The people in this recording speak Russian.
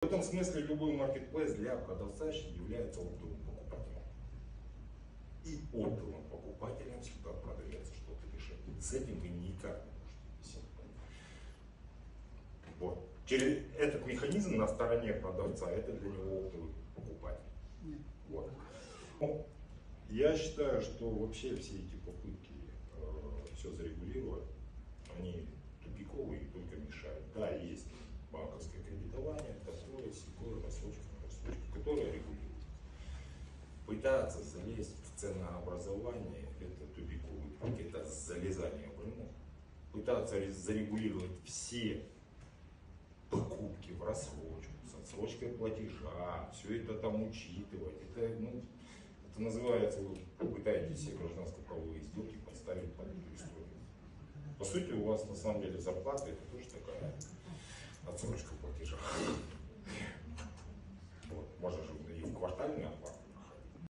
В этом смысле любой маркетплейс для продавца является оптовым покупателем. И оптовым покупателям всегда продается что-то дешевле. С этим вы никак не можете висеть. Вот. Через этот механизм на стороне продавца, это для него оптовый покупатель. Вот. Ну, я считаю, что вообще все эти попытки все зарегулировать, они тупиковые и только мешают. Да, есть банковское кредитование, такое, секое, рассрочка, которое регулирует. Пытаться залезть в ценообразование, это тупиковый путь, это залезание в рынок. Пытаться зарегулировать все покупки в рассрочку, с отсрочкой платежа, все это там учитывать. Это называется, вы пытаетесь все гражданско-правовые сделки подставить под эту историю. По сути, у вас на самом деле зарплата это тоже такая отсрочка платежа. Вот. Можно же и в квартальную оплату.